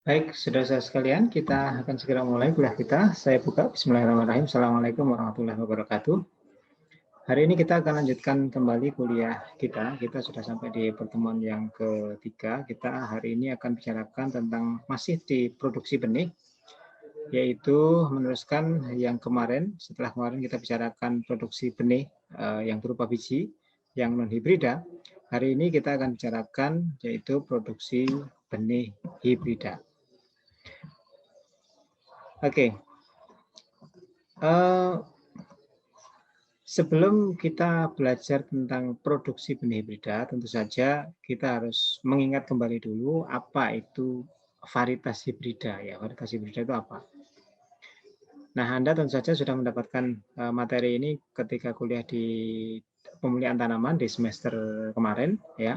Baik, saudara-saudara sekalian, kita akan segera mulai kuliah kita. Saya buka. Bismillahirrahmanirrahim. Assalamualaikum warahmatullahi wabarakatuh. Hari ini kita akan lanjutkan kembali kuliah kita. Kita sudah sampai di pertemuan yang ketiga. Kita hari ini akan bicarakan tentang masih di produksi benih, yaitu meneruskan yang kemarin. Setelah kemarin kita bicarakan produksi benih yang berupa biji, yang non-hibrida. Hari ini kita akan bicarakan yaitu produksi benih hibrida. Oke. Sebelum kita belajar tentang produksi benih hibrida, tentu saja kita harus mengingat kembali dulu apa itu varietas hibrida. Ya, varietas hibrida itu apa? Nah, Anda tentu saja sudah mendapatkan materi ini ketika kuliah di pemulihan tanaman di semester kemarin, ya.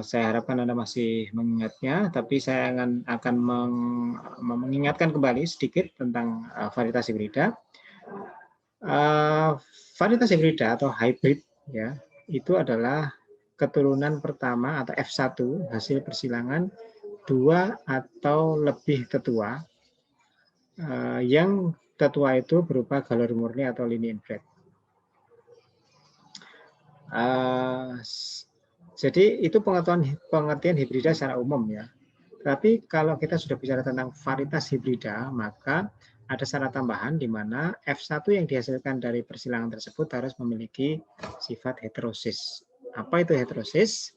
Saya harapkan Anda masih mengingatnya, tapi saya akan mengingatkan kembali sedikit tentang varietas hibrida. Varietas hibrida atau hybrid, ya, itu adalah keturunan pertama atau F1 hasil persilangan 2 atau lebih tetua, yang tetua itu berupa galur murni atau linear inbred. Jadi itu pengertian hibrida secara umum, ya. Tapi kalau kita sudah bicara tentang varietas hibrida, maka ada syarat tambahan di mana F1 yang dihasilkan dari persilangan tersebut harus memiliki sifat heterosis. Apa itu heterosis?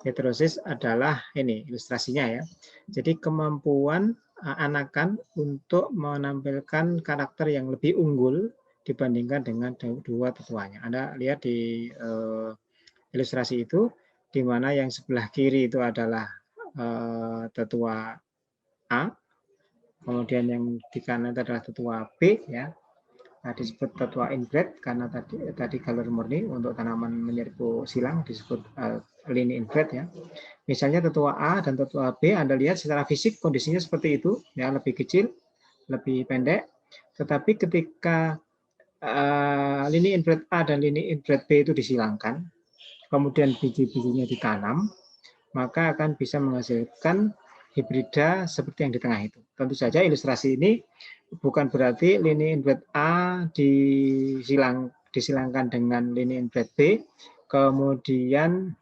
Heterosis adalah ini ilustrasinya, ya. Jadi kemampuan anakan untuk menampilkan karakter yang lebih unggul dibandingkan dengan dua tetuanya. Anda lihat di ilustrasi itu, di mana yang sebelah kiri itu adalah tetua A, kemudian yang di kanan itu adalah tetua B, ya. Nah, disebut tetua inbred karena tadi galur murni untuk tanaman menyerbu silang disebut lini inbred, ya. Misalnya tetua A dan tetua B, Anda lihat secara fisik kondisinya seperti itu, ya, lebih kecil, lebih pendek. Tetapi ketika lini inbred A dan lini inbred B itu disilangkan, kemudian biji-bijinya ditanam, maka akan bisa menghasilkan hibrida seperti yang di tengah itu. Tentu saja ilustrasi ini bukan berarti lini inbred A disilangkan dengan lini inbred B, kemudian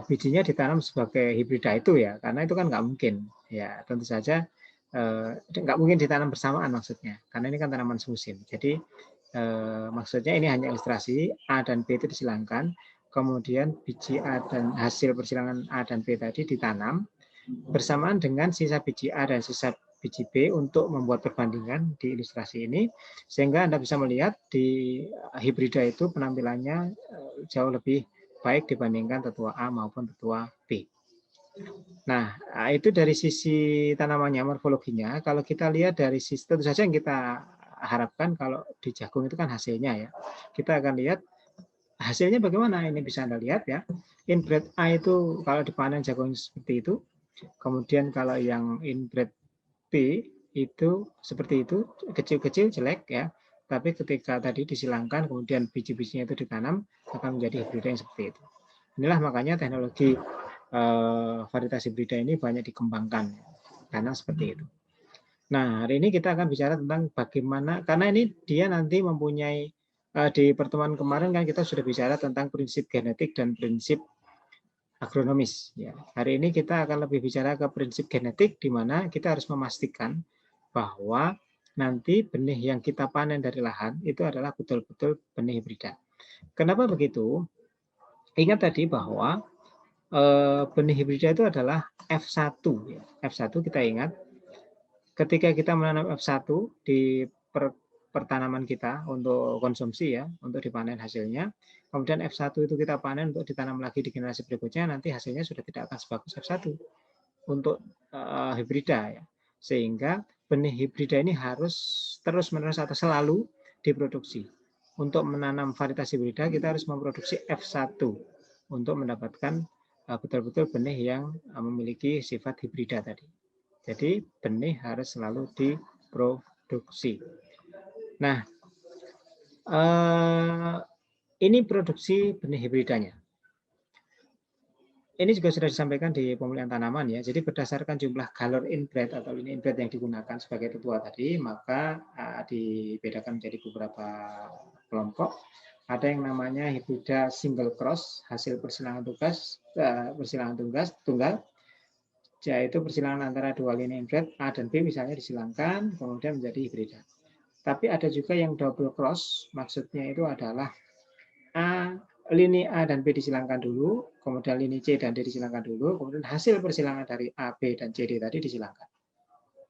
bijinya ditanam sebagai hibrida itu, ya, karena itu kan nggak mungkin, ya. Tentu saja nggak mungkin ditanam bersamaan maksudnya, karena ini kan tanaman semusim. Jadi maksudnya ini hanya ilustrasi, A dan B itu disilangkan, kemudian biji A dan hasil persilangan A dan B tadi ditanam bersamaan dengan sisa biji A dan sisa biji B untuk membuat perbandingan di ilustrasi ini, sehingga Anda bisa melihat di hibrida itu penampilannya jauh lebih baik dibandingkan tetua A maupun tetua B. Nah, itu dari sisi tanamannya, morfologinya. Kalau kita lihat dari sisi, tentu saja yang kita harapkan kalau di jagung itu kan hasilnya, ya. Kita akan lihat hasilnya bagaimana. Ini bisa Anda lihat, ya. Inbred A itu kalau dipanen jagung seperti itu. Kemudian kalau yang inbred B itu seperti itu, kecil-kecil jelek, ya. Tapi ketika tadi disilangkan kemudian biji-bijinya itu ditanam akan menjadi hibrida yang seperti itu. Inilah makanya teknologi varietas hibrida ini banyak dikembangkan karena seperti itu. Nah, hari ini kita akan bicara tentang bagaimana, karena ini dia nanti mempunyai di pertemuan kemarin kan kita sudah bicara tentang prinsip genetik dan prinsip agronomis, ya. Hari ini kita akan lebih bicara ke prinsip genetik, di mana kita harus memastikan bahwa nanti benih yang kita panen dari lahan itu adalah betul-betul benih hibrida. Kenapa begitu? Ingat tadi bahwa benih hibrida itu adalah F1. F1 kita ingat, ketika kita menanam F1 di pertanaman kita untuk konsumsi, ya, untuk dipanen hasilnya, kemudian F1 itu kita panen untuk ditanam lagi di generasi berikutnya, nanti hasilnya sudah tidak akan sebagus F1 untuk hibrida, ya. Sehingga benih hibrida ini harus terus-menerus atau selalu diproduksi. Untuk menanam varietas hibrida kita harus memproduksi F1 untuk mendapatkan betul-betul benih yang memiliki sifat hibrida tadi. Jadi benih harus selalu diproduksi. Nah, ini produksi benih hibridanya. ini juga sudah disampaikan di pemulihan tanaman ya. Jadi berdasarkan jumlah galon inbred atau lini inbred yang digunakan sebagai tetua tadi, maka dibedakan menjadi beberapa kelompok. Ada yang namanya hibrida single cross, hasil persilangan tunggal, yaitu persilangan antara dua lini inbred A dan B misalnya disilangkan, kemudian menjadi hibrida. Tapi ada juga yang double cross, maksudnya itu adalah lini A dan B disilangkan dulu, kemudian lini C dan D disilangkan dulu, kemudian hasil persilangan dari A, B, dan C, D tadi disilangkan.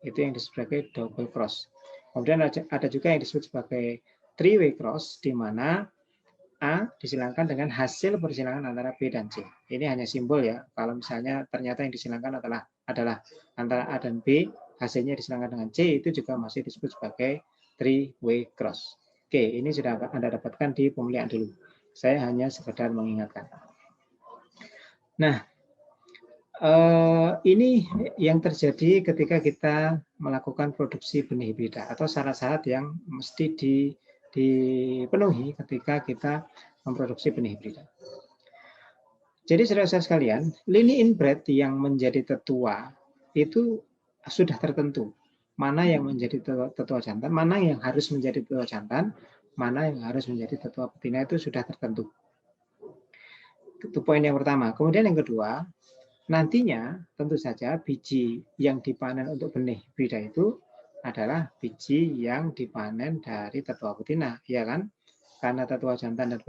Itu yang disebut sebagai double cross. Kemudian ada juga yang disebut sebagai three-way cross, di mana A disilangkan dengan hasil persilangan antara B dan C. Ini hanya simbol ya. Kalau misalnya ternyata yang disilangkan adalah antara A dan B, hasilnya disilangkan dengan C, itu juga masih disebut sebagai three-way cross. Oke, ini sudah Anda dapatkan di pemulihan dulu. Saya hanya sekedar mengingatkan. Nah, ini yang terjadi ketika kita melakukan produksi benih hibrida atau syarat-syarat yang mesti dipenuhi ketika kita memproduksi benih hibrida. Jadi saudara-saudara sekalian, lini inbred yang menjadi tetua itu sudah tertentu. Mana yang menjadi tetua jantan, mana yang harus menjadi tetua jantan, mana yang harus menjadi tetua betina itu sudah tertentu. Itu poin yang pertama. Kemudian yang kedua, nantinya tentu saja biji yang dipanen untuk benih hibrida itu adalah biji yang dipanen dari tetua betina, ya kan? Karena tetua jantan dan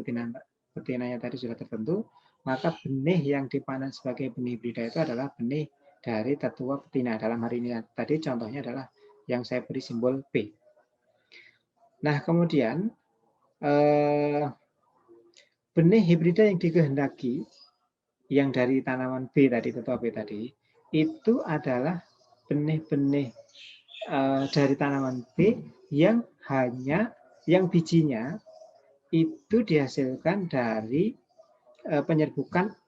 betinanya tadi sudah tertentu, maka benih yang dipanen sebagai benih hibrida itu adalah benih dari tetua betina. Dalam hari ini tadi contohnya adalah yang saya beri simbol B. Nah, kemudian benih hibrida yang dikehendaki yang dari tanaman B tadi, tetua B tadi, itu adalah benih-benih dari tanaman B yang bijinya itu dihasilkan dari penyerbukan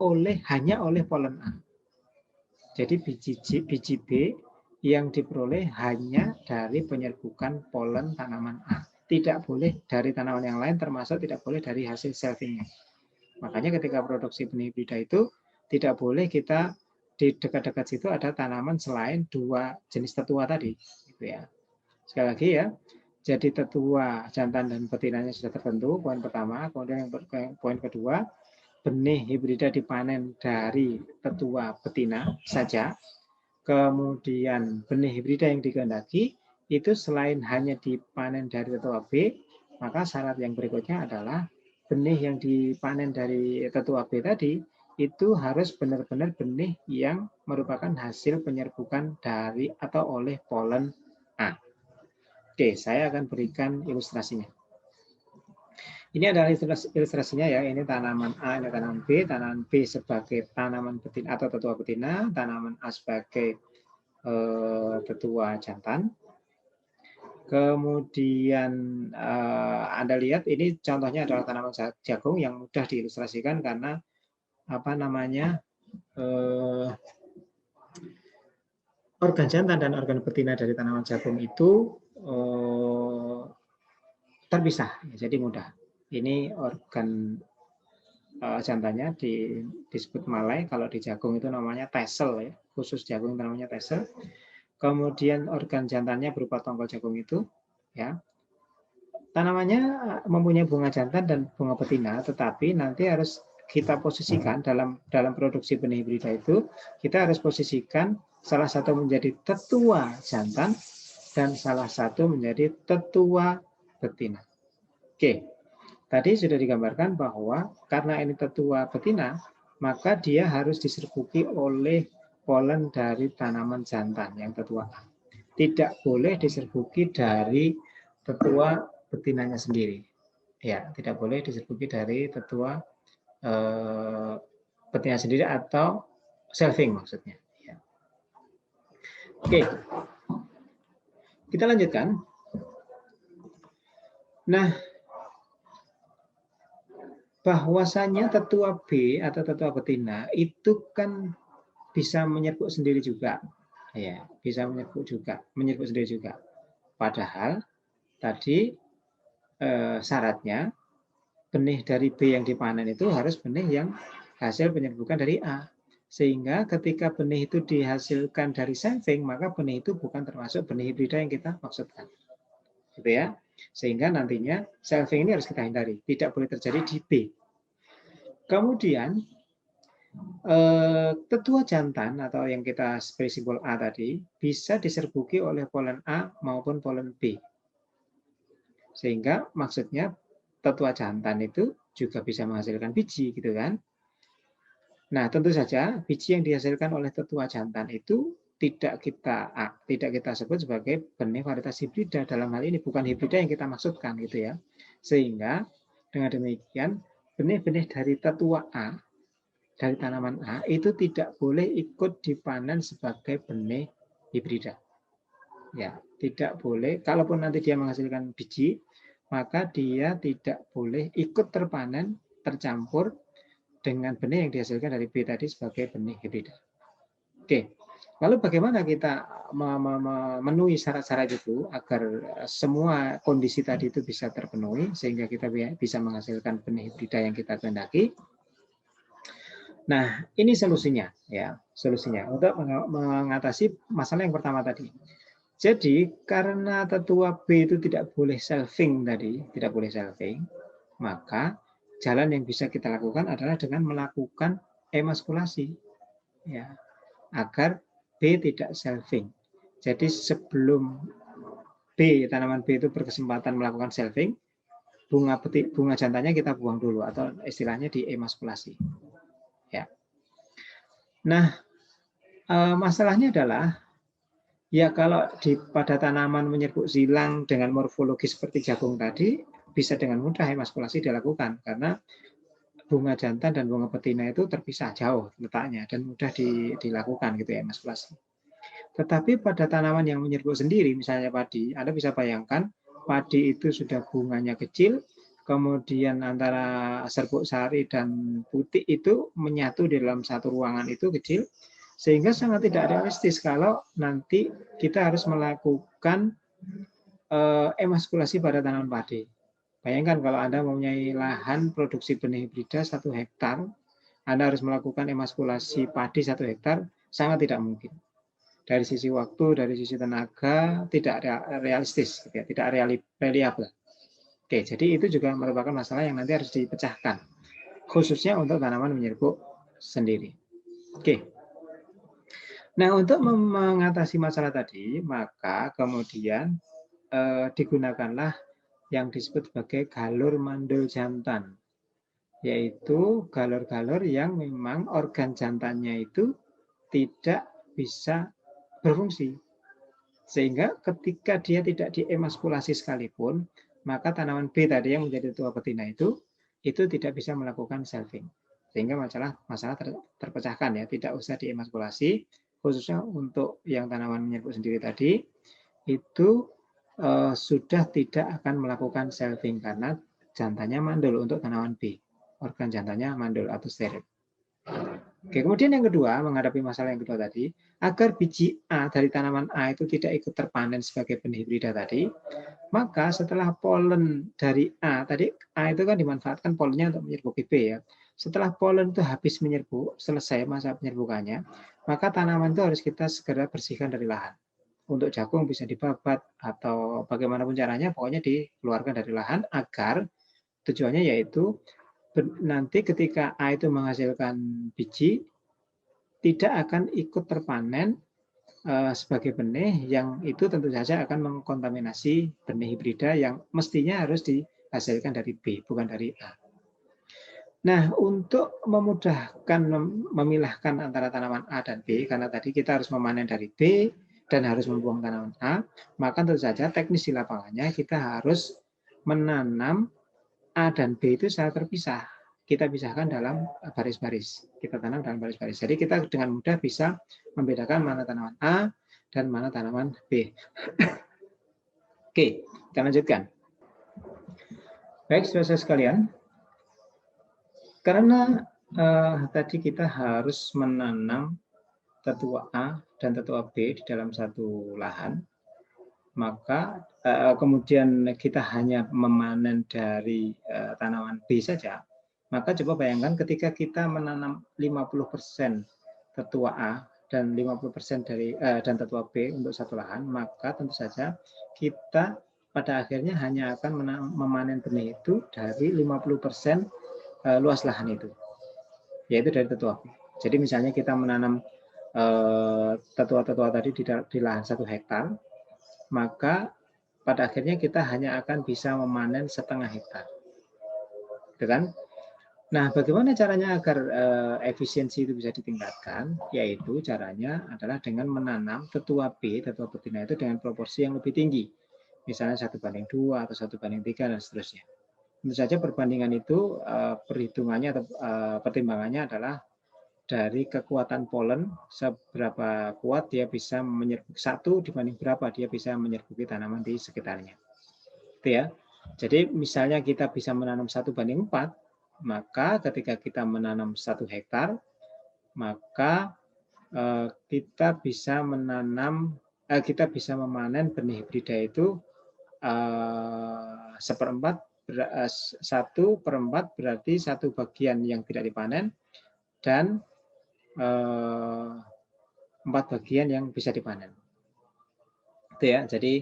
hanya oleh polen A. Jadi biji B yang diperoleh hanya dari penyerbukan polen tanaman A. Tidak boleh dari tanaman yang lain, termasuk tidak boleh dari hasil selfingnya. Makanya ketika produksi benih hibrida itu tidak boleh kita di dekat-dekat situ ada tanaman selain dua jenis tetua tadi. Gitu ya. Sekali lagi ya, jadi tetua jantan dan betinanya sudah tertentu, poin pertama. Kemudian yang poin kedua, benih hibrida dipanen dari tetua betina saja. Kemudian benih hibrida yang dikehendaki itu selain hanya dipanen dari tetua B, maka syarat yang berikutnya adalah benih yang dipanen dari tetua B tadi itu harus benar-benar benih yang merupakan hasil penyerbukan dari atau oleh polen A. Oke, saya akan berikan ilustrasinya. Ini adalah ilustrasinya ya, ini tanaman A, ini tanaman B sebagai tanaman betina atau tetua betina, tanaman A sebagai tetua jantan. Kemudian Anda lihat ini contohnya adalah tanaman jagung yang mudah diilustrasikan karena organ jantan dan organ betina dari tanaman jagung itu terpisah, jadi mudah. Ini organ jantannya disebut malai, kalau di jagung itu namanya tassel ya, khusus jagung itu namanya tassel. Kemudian organ jantannya berupa tongkol jagung itu, ya. Tanamannya mempunyai bunga jantan dan bunga betina, tetapi nanti harus kita posisikan dalam produksi benih hibrida itu, kita harus posisikan salah satu menjadi tetua jantan dan salah satu menjadi tetua betina. Oke, tadi sudah digambarkan bahwa karena ini tetua betina, maka dia harus diserbuki oleh polen dari tanaman jantan yang tetua. Tidak boleh diserbuki dari tetua betinanya sendiri. Ya, tidak boleh diserbuki dari tetua betina sendiri atau selfing maksudnya. Ya. Oke, kita lanjutkan. Nah, bahwasanya tetua B atau tetua betina itu kan bisa menyerbuk sendiri juga, ya, bisa menyerbuk sendiri juga. Padahal tadi syaratnya benih dari B yang dipanen itu harus benih yang hasil penyerbukan dari A. Sehingga ketika benih itu dihasilkan dari selfing, maka benih itu bukan termasuk benih hibrida yang kita maksudkan. Gitu ya. Sehingga nantinya selfing ini harus kita hindari, tidak boleh terjadi di B. Kemudian tetua jantan atau yang kita beri simbol A tadi bisa diserbuki oleh polen A maupun polen B. Sehingga maksudnya tetua jantan itu juga bisa menghasilkan biji, gitu kan? Nah, tentu saja biji yang dihasilkan oleh tetua jantan itu tidak kita sebut sebagai benih varietas hibrida. Dalam hal ini bukan hibrida yang kita maksudkan, gitu ya. Sehingga dengan demikian benih-benih dari tetua A, dari tanaman A itu tidak boleh ikut dipanen sebagai benih hibrida. Ya, tidak boleh. Kalaupun nanti dia menghasilkan biji, maka dia tidak boleh ikut terpanen, tercampur dengan benih yang dihasilkan dari B tadi sebagai benih hibrida. Oke, lalu bagaimana kita memenuhi syarat-syarat itu agar semua kondisi tadi itu bisa terpenuhi sehingga kita bisa menghasilkan benih hibrida yang kita kehendaki? Nah, ini solusinya ya, solusinya untuk mengatasi masalah yang pertama tadi. Jadi karena tetua B itu tidak boleh selfing tadi, tidak boleh selfing, maka jalan yang bisa kita lakukan adalah dengan melakukan emaskulasi, ya, agar B tidak selfing. Jadi sebelum tanaman B itu berkesempatan melakukan selfing, bunga jantannya kita buang dulu atau istilahnya diemaskulasi. Ya. Nah, masalahnya adalah ya kalau pada tanaman menyerbuk silang dengan morfologi seperti jagung tadi, bisa dengan mudah emaskulasi dilakukan karena bunga jantan dan bunga betina itu terpisah jauh letaknya dan mudah dilakukan gitu ya emaskulasi. Tetapi pada tanaman yang menyerbuk sendiri, misalnya padi, Anda bisa bayangkan padi itu sudah bunganya kecil, kemudian antara serbuk sari dan putik itu menyatu di dalam satu ruangan itu kecil, sehingga sangat tidak realistis kalau nanti kita harus melakukan emaskulasi pada tanaman padi. Bayangkan kalau Anda mempunyai lahan produksi benih hibrida 1 hektar, Anda harus melakukan emaskulasi padi 1 hektar, sangat tidak mungkin. Dari sisi waktu, dari sisi tenaga, tidak realistis, gitu ya, tidak reliable. Oke, jadi itu juga merupakan masalah yang nanti harus dipecahkan, khususnya untuk tanaman menyerbuk sendiri. Oke. Nah, untuk mengatasi masalah tadi, maka kemudian digunakanlah yang disebut sebagai galur mandul jantan, yaitu galur-galur yang memang organ jantannya itu tidak bisa berfungsi. Sehingga ketika dia tidak diemaskulasi sekalipun, maka tanaman B tadi yang menjadi tua betina itu tidak bisa melakukan selfing. Sehingga masalah terpecahkan ya, tidak usah diemaskulasi, khususnya untuk yang tanaman menyerbuk sendiri tadi, itu sudah tidak akan melakukan selfing karena jantannya mandul untuk tanaman B. Organ jantannya mandul atau steril. Oke, kemudian yang kedua, menghadapi masalah yang kedua tadi, agar biji A dari tanaman A itu tidak ikut terpanen sebagai benih hibrida tadi, maka setelah polen dari A, tadi A itu kan dimanfaatkan polennya untuk menyerbuki B ya. Setelah polen itu habis menyerbuk, selesai masa penyerbukannya, maka tanaman itu harus kita segera bersihkan dari lahan. Untuk jagung bisa dibabat atau bagaimanapun caranya, pokoknya dikeluarkan dari lahan agar tujuannya yaitu nanti ketika A itu menghasilkan biji, tidak akan ikut terpanen sebagai benih yang itu tentu saja akan mengkontaminasi benih hibrida yang mestinya harus dihasilkan dari B, bukan dari A. Nah, untuk memudahkan memilahkan antara tanaman A dan B, karena tadi kita harus memanen dari B dan harus membuang tanaman A, maka tentu saja teknis di lapangannya kita harus menanam A dan B itu secara terpisah. Kita pisahkan dalam baris-baris. Kita tanam dalam baris-baris. Jadi kita dengan mudah bisa membedakan mana tanaman A dan mana tanaman B. Oke, kita lanjutkan. Baik, saudara sekalian. Karena tadi kita harus menanam tetua A dan tetua B di dalam satu lahan, maka kemudian kita hanya memanen dari tanaman B saja, maka coba bayangkan ketika kita menanam 50% tetua A dan 50% dari dan tetua B untuk satu lahan, maka tentu saja kita pada akhirnya hanya akan memanen benih itu dari 50% luas lahan itu, yaitu dari tetua B. Jadi misalnya kita menanam tetua-tetua tadi di lahan 1 hektar, maka pada akhirnya kita hanya akan bisa memanen setengah hektar. Gitu kan? Nah, bagaimana caranya agar efisiensi itu bisa ditingkatkan? Yaitu caranya adalah dengan menanam tetua B, tetua betina itu dengan proporsi yang lebih tinggi. Misalnya 1:2 atau 1:3 dan seterusnya. Tentu saja perbandingan itu perhitungannya atau pertimbangannya adalah dari kekuatan polen, seberapa kuat dia bisa menyerbuki, 1 dibanding berapa dia bisa menyerbuki tanaman di sekitarnya. Itu ya. Jadi misalnya kita bisa menanam 1:4, maka ketika kita menanam 1 hektar, maka kita bisa memanen benih hibrida itu 1/4 berarti 1 bagian yang tidak dipanen dan 4 bagian yang bisa dipanen. Itu ya. Jadi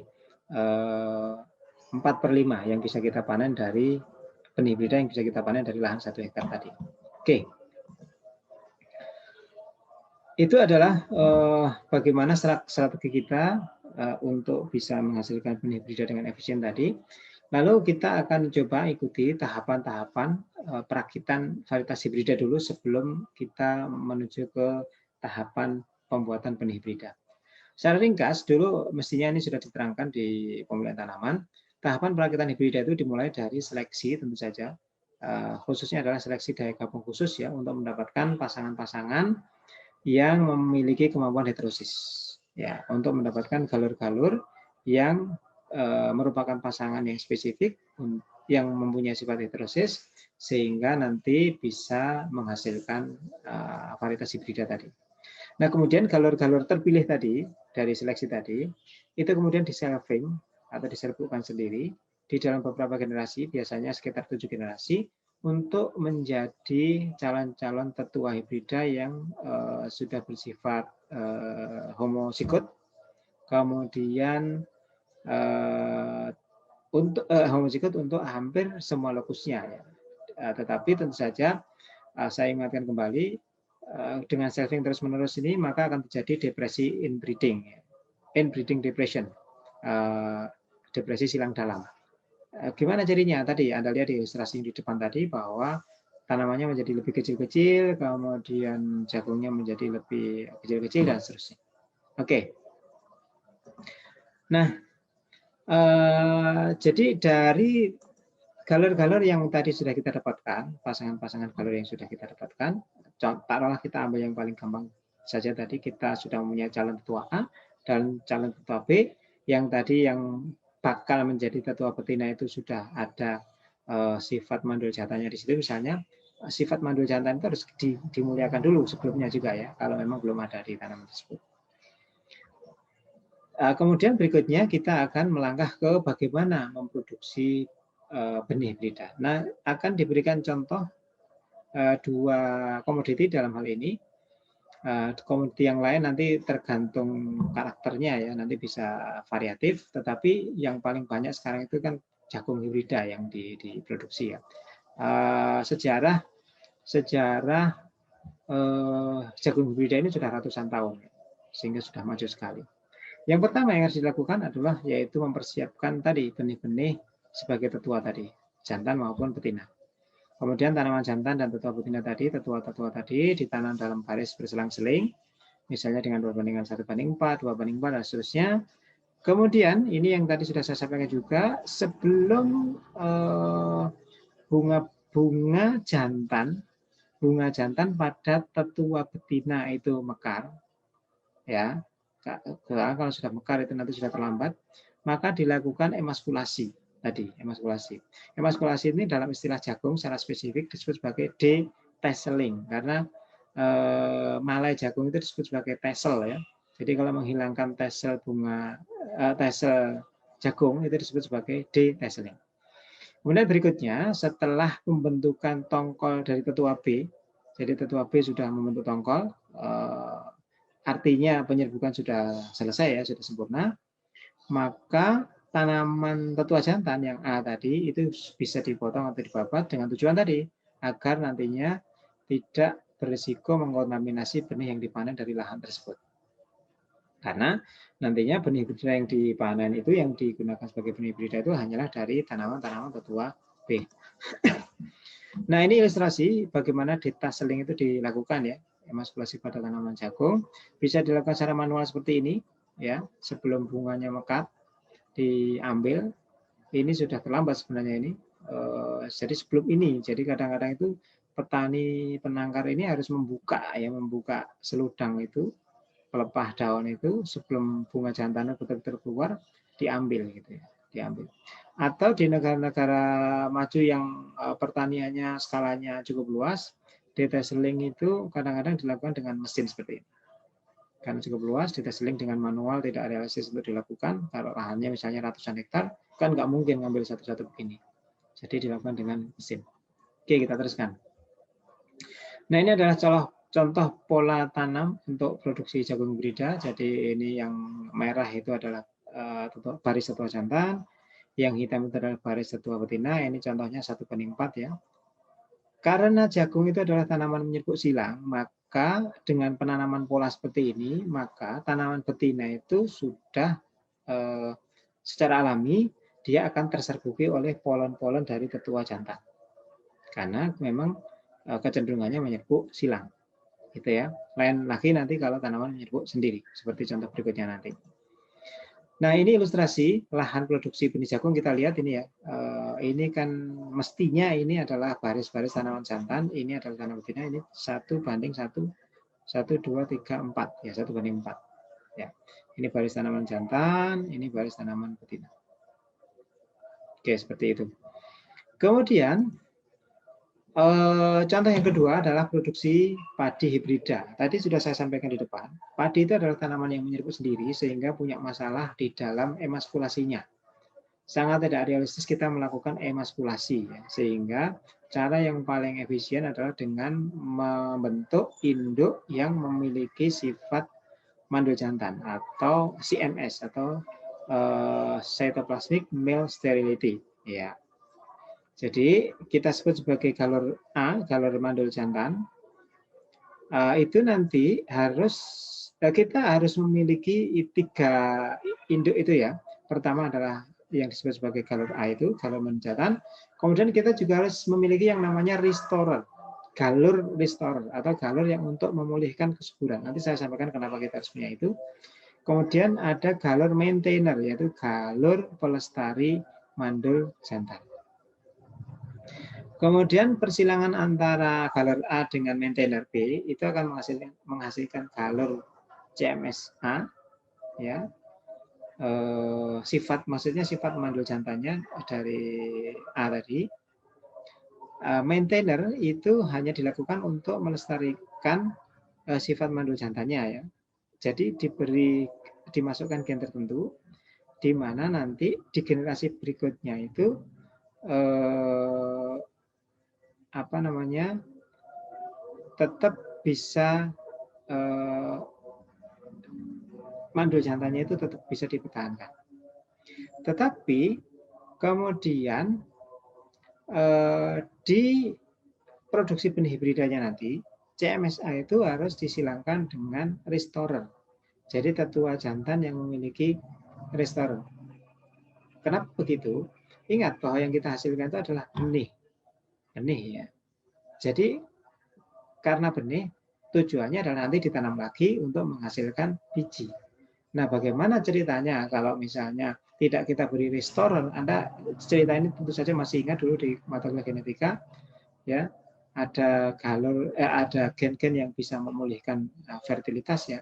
4/5 yang bisa kita panen dari benih hibrida yang bisa kita panen dari lahan 1 hektar tadi. Oke. Itu adalah bagaimana strategi kita untuk bisa menghasilkan benih hibrida dengan efisien tadi. Lalu kita akan coba ikuti tahapan-tahapan perakitan varietas hibrida dulu sebelum kita menuju ke tahapan pembuatan benih hibrida. Secara ringkas, dulu mestinya ini sudah diterangkan di pemilihan tanaman. Tahapan perakitan hibrida itu dimulai dari seleksi tentu saja. Khususnya adalah seleksi daya gabung khusus ya untuk mendapatkan pasangan-pasangan yang memiliki kemampuan heterosis. Ya, untuk mendapatkan galur-galur yang merupakan pasangan yang spesifik yang mempunyai sifat heterosis sehingga nanti bisa menghasilkan varietas hibrida tadi. Nah, kemudian galur-galur terpilih tadi dari seleksi tadi itu kemudian diselving atau diserbukan sendiri di dalam beberapa generasi, biasanya sekitar 7 generasi untuk menjadi calon-calon tetua hibrida yang sudah bersifat homozigot, kemudian homozigot untuk hampir semua lokusnya ya. Tetapi tentu saja saya ingatkan kembali dengan selfing terus-menerus ini maka akan terjadi depresi inbreeding, inbreeding depression, depresi silang dalam. Gimana cirinya? Tadi Anda lihat di ilustrasi di depan tadi bahwa tanamannya menjadi lebih kecil-kecil, kemudian jagungnya menjadi lebih kecil-kecil dan seterusnya. Oke. Nah, jadi dari galur-galur yang tadi sudah kita dapatkan, pasangan-pasangan galur yang sudah kita dapatkan, taruhlah kita ambil yang paling gampang saja tadi, kita sudah mempunyai calon tetua A dan calon tetua B, yang tadi yang bakal menjadi tetua betina itu sudah ada sifat mandul jantannya di situ, misalnya sifat mandul jantan itu harus dimuliakan dulu sebelumnya juga ya, kalau memang belum ada di tanaman tersebut. Kemudian berikutnya kita akan melangkah ke bagaimana memproduksi benih hibrida. Nah, akan diberikan contoh 2 komoditi dalam hal ini. Komoditi yang lain nanti tergantung karakternya ya, nanti bisa variatif, tetapi yang paling banyak sekarang itu kan jagung hibrida yang diproduksi ya. Sejarah jagung hibrida ini sudah ratusan tahun, sehingga sudah maju sekali. Yang pertama yang harus dilakukan adalah yaitu mempersiapkan tadi benih-benih sebagai tetua tadi, jantan maupun betina. Kemudian tanaman jantan dan tetua betina tadi, tetua-tetua tadi ditanam dalam baris berselang-seling, misalnya dengan perbandingan 1:4, 2:4 dan seterusnya. Kemudian ini yang tadi sudah saya sampaikan juga, sebelum bunga jantan pada tetua betina itu mekar, ya. Kalau sudah mekar itu nanti sudah terlambat, maka dilakukan emaskulasi tadi, emaskulasi ini dalam istilah jagung secara spesifik disebut sebagai detasseling karena malai jagung itu disebut sebagai tassel ya. Jadi kalau menghilangkan tassel tassel jagung itu disebut sebagai detasseling. Kemudian berikutnya setelah pembentukan tongkol dari tetua B, jadi tetua B sudah membentuk tongkol, artinya penyerbukan sudah selesai ya, sudah sempurna, maka tanaman tetua jantan yang A tadi itu bisa dipotong atau dibabat dengan tujuan tadi agar nantinya tidak berisiko mengkontaminasi benih yang dipanen dari lahan tersebut. Karena nantinya benih hibrida yang dipanen itu yang digunakan sebagai benih hibrida itu hanyalah dari tanaman-tanaman tetua B. Nah, ini ilustrasi bagaimana detasseling itu dilakukan ya. Emaskulasi pada tanaman jagung bisa dilakukan secara manual seperti ini ya. Sebelum bunganya mekar diambil, ini sudah terlambat sebenarnya ini. Jadi sebelum ini, jadi kadang-kadang itu petani penangkar ini harus membuka seludang itu, pelepah daun itu sebelum bunga jantannya betul-betul keluar, diambil gitu ya, diambil. Atau di negara-negara maju yang pertaniannya skalanya cukup luas, detasseling itu kadang-kadang dilakukan dengan mesin seperti ini. Karena cukup luas, detasseling dengan manual tidak realistis untuk dilakukan. Kalau lahannya misalnya ratusan hektar, kan nggak mungkin ngambil satu-satu begini. Jadi dilakukan dengan mesin. Oke, kita teruskan. Nah, ini adalah contoh pola tanam untuk produksi jagung hibrida. Jadi ini yang merah itu adalah baris tetua jantan, yang hitam itu adalah baris tetua betina. Ini contohnya 1:4 ya. Karena jagung itu adalah tanaman menyerbuk silang, maka dengan penanaman pola seperti ini, maka tanaman betina itu sudah secara alami dia akan terserbuki oleh polon-polon dari tetua jantan. Karena memang kecenderungannya menyerbuk silang. Gitu ya. Lain lagi nanti kalau tanaman menyerbuk sendiri, seperti contoh berikutnya nanti. Nah, ini ilustrasi lahan produksi benih jagung, kita lihat ini ya. Ini kan mestinya ini adalah baris-baris tanaman jantan, ini adalah tanaman betina, ini 1:1, 1, 2, 3, 4 ya, 1:4 ya. Ini baris tanaman jantan, ini baris tanaman betina. Oke, seperti itu. Kemudian contoh yang kedua adalah produksi padi hibrida. Tadi sudah saya sampaikan di depan. Padi itu adalah tanaman yang menyerbuk sendiri sehingga punya masalah di dalam emaskulasinya. Sangat tidak realistis kita melakukan emaskulasi, ya. Sehingga cara yang paling efisien adalah dengan membentuk induk yang memiliki sifat mandul jantan atau CMS atau cytoplasmic male sterility. Ya. Jadi kita sebut sebagai galur A, galur mandul jantan. Itu nanti kita harus memiliki 3 induk itu ya. Pertama adalah yang disebut sebagai galur A itu, galur mandul jantan. Kemudian kita juga harus memiliki yang namanya restorer, galur restorer atau galur yang untuk memulihkan kesuburan. Nanti saya sampaikan kenapa kita harus punya itu. Kemudian ada galur maintainer, yaitu galur pelestari mandul jantan. Kemudian persilangan antara galur A dengan maintainer B itu akan menghasilkan galur CMSA, ya. Maksudnya sifat mandul jantannya dari A tadi. Maintainer itu hanya dilakukan untuk melestarikan sifat mandul jantannya ya. Jadi dimasukkan gen tertentu di mana nanti di generasi berikutnya itu tetap bisa mandul jantannya itu tetap bisa dipertahankan. Tetapi kemudian di produksi benih hibridanya nanti CMSA itu harus disilangkan dengan restorer. Jadi tetua jantan yang memiliki restorer. Kenapa begitu? Ingat bahwa yang kita hasilkan itu adalah benih. Benih ya. Jadi karena benih tujuannya adalah nanti ditanam lagi untuk menghasilkan biji. Nah, bagaimana ceritanya kalau misalnya tidak kita beri restorer? Anda cerita ini tentu saja masih ingat dulu di mata kuliah genetika, ya ada ada gen-gen yang bisa memulihkan fertilitas ya.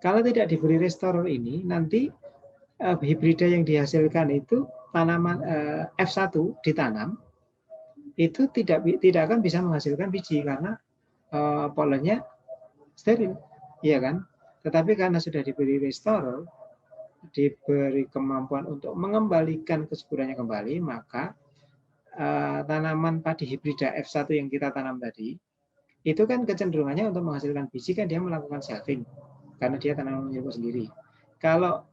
Kalau tidak diberi restorer ini, nanti hibrida yang dihasilkan itu tanaman F1 ditanam itu tidak akan bisa menghasilkan biji karena polennya steril, iya kan? Tetapi karena sudah diberi restorer, diberi kemampuan untuk mengembalikan kesuburannya kembali, maka tanaman padi hibrida F1 yang kita tanam tadi, itu kan kecenderungannya untuk menghasilkan biji kan dia melakukan selfing. karena dia tanaman menyerbuk sendiri. Kalau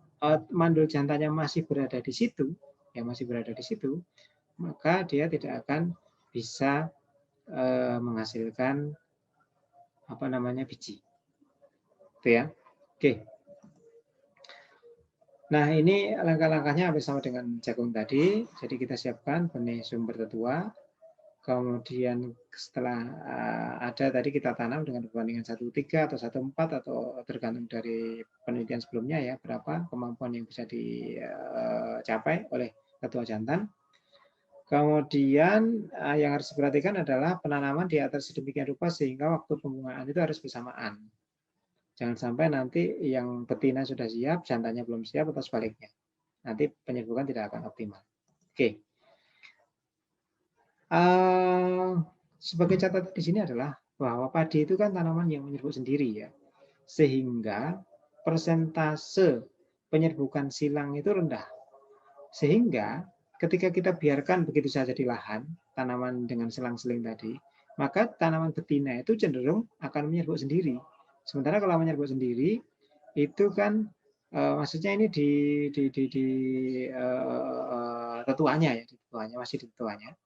mandul jantannya masih berada di situ, ya masih berada di situ, maka dia tidak akan bisa menghasilkan apa namanya biji. Itu ya. Oke. Nah, ini langkah-langkahnya hampir sama dengan jagung tadi. Jadi kita siapkan benih sumber tetua. Kemudian setelah ada tadi kita tanam dengan perbandingan 1:3 atau 1:4 atau tergantung dari penelitian sebelumnya ya, berapa kemampuan yang bisa dicapai oleh tetua jantan. Kemudian yang harus diperhatikan adalah penanaman di atas sedemikian rupa sehingga waktu pembungaan itu harus bersamaan. Jangan sampai nanti yang betina sudah siap, jantannya belum siap atau sebaliknya. Nanti penyerbukan tidak akan optimal. Oke. Sebagai catatan di sini adalah bahwa padi itu kan tanaman yang menyerbuk sendiri ya. Sehingga persentase penyerbukan silang itu rendah. Sehingga ketika kita biarkan begitu saja di lahan, tanaman dengan selang-seling tadi, maka tanaman betina itu cenderung akan menyerbuk sendiri. Sementara kalau menyerbu sendiri itu kan maksudnya ini di tetuanya ya, di tetuanya masih di tetuanya.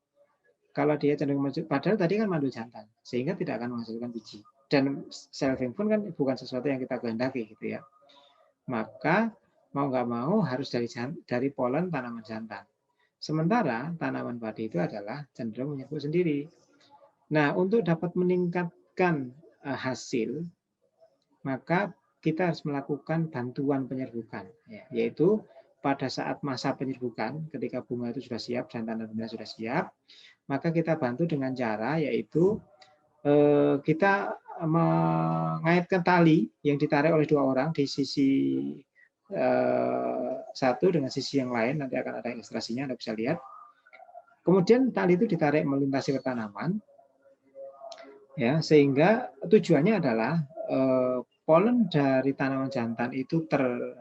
Kalau dia cenderung padahal tadi kan mandul jantan, sehingga tidak akan menghasilkan biji. Dan selfing pun kan bukan sesuatu yang kita kehendaki gitu ya. Maka mau nggak mau harus dari polen tanaman jantan. Sementara tanaman padi itu adalah cenderung menyerbu sendiri. Nah, untuk dapat meningkatkan hasil, maka kita harus melakukan bantuan penyerbukan, ya, yaitu pada saat masa penyerbukan, ketika bunga itu sudah siap, jantan dan betina sudah siap, maka kita bantu dengan cara yaitu kita mengaitkan tali yang ditarik oleh 2 orang di sisi satu dengan sisi yang lain, nanti akan ada ilustrasinya, Anda bisa lihat. Kemudian tali itu ditarik melintasi ke tanaman, ya, sehingga tujuannya adalah polen dari tanaman jantan itu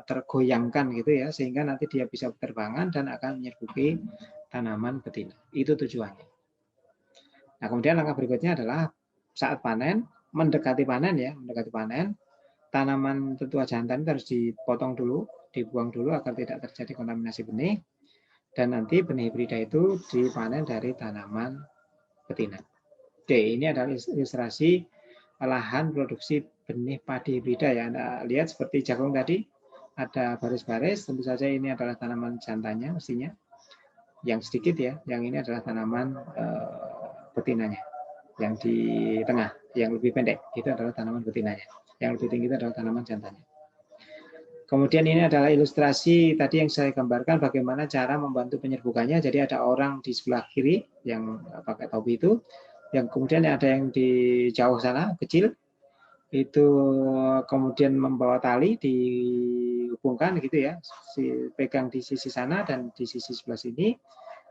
tergoyangkan gitu ya, sehingga nanti dia bisa berterbangan dan akan menyerbuki tanaman betina. Itu tujuannya. Nah, kemudian langkah berikutnya adalah saat panen, mendekati panen, tanaman tetua jantan itu harus dipotong dulu, dibuang dulu agar tidak terjadi kontaminasi benih, dan nanti benih hibrida itu dipanen dari tanaman betina. Oke, ini adalah ilustrasi lahan produksi benih padi hibrida ya. Anda lihat seperti jagung tadi, ada baris-baris, tentu saja ini adalah tanaman jantannya mestinya. Yang sedikit ya, yang ini adalah tanaman betinanya. Yang di tengah, yang lebih pendek, itu adalah tanaman betinanya. Yang lebih tinggi itu adalah tanaman jantannya. Kemudian ini adalah ilustrasi tadi yang saya gambarkan bagaimana cara membantu penyerbukannya. Jadi ada orang di sebelah kiri yang pakai topi itu, yang kemudian ada yang di jauh sana kecil itu kemudian membawa tali dihubungkan gitu ya, pegang di sisi sana dan di sisi sebelah sini.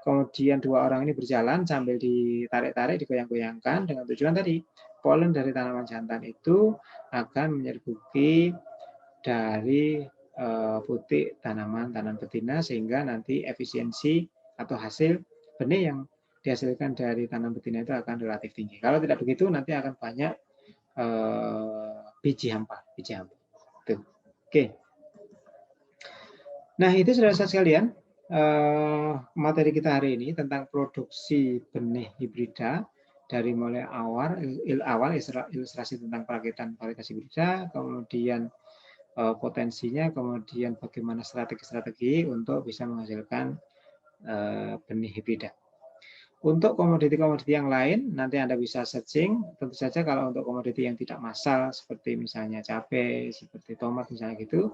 Kemudian 2 orang ini berjalan sambil ditarik-tarik, digoyang-goyangkan dengan tujuan tadi polen dari tanaman jantan itu akan menyerbuki dari putik tanaman betina sehingga nanti efisiensi atau hasil benih yang dihasilkan dari tanam betina itu akan relatif tinggi. Kalau tidak begitu nanti akan banyak biji hampa. Tuh. Oke. Nah, itu saudara-saudara sekalian, materi kita hari ini tentang produksi benih hibrida dari mulai awal ilustrasi tentang perakitan varietas hibrida, kemudian potensinya, kemudian bagaimana strategi-strategi untuk bisa menghasilkan benih hibrida. Untuk komoditi-komoditi yang lain, nanti Anda bisa searching. Tentu saja kalau untuk komoditi yang tidak massal, seperti misalnya cabai, seperti tomat misalnya gitu,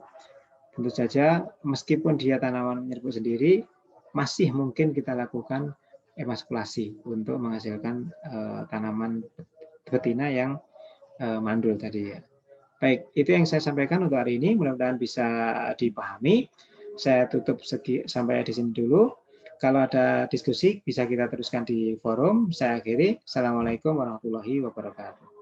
tentu saja meskipun dia tanaman menyerbuk sendiri, masih mungkin kita lakukan emaskulasi untuk menghasilkan tanaman betina yang mandul tadi ya. Baik, itu yang saya sampaikan untuk hari ini. Mudah-mudahan bisa dipahami. Saya tutup sampai di sini dulu. Kalau ada diskusi bisa kita teruskan di forum. Saya akhiri. Assalamualaikum warahmatullahi wabarakatuh.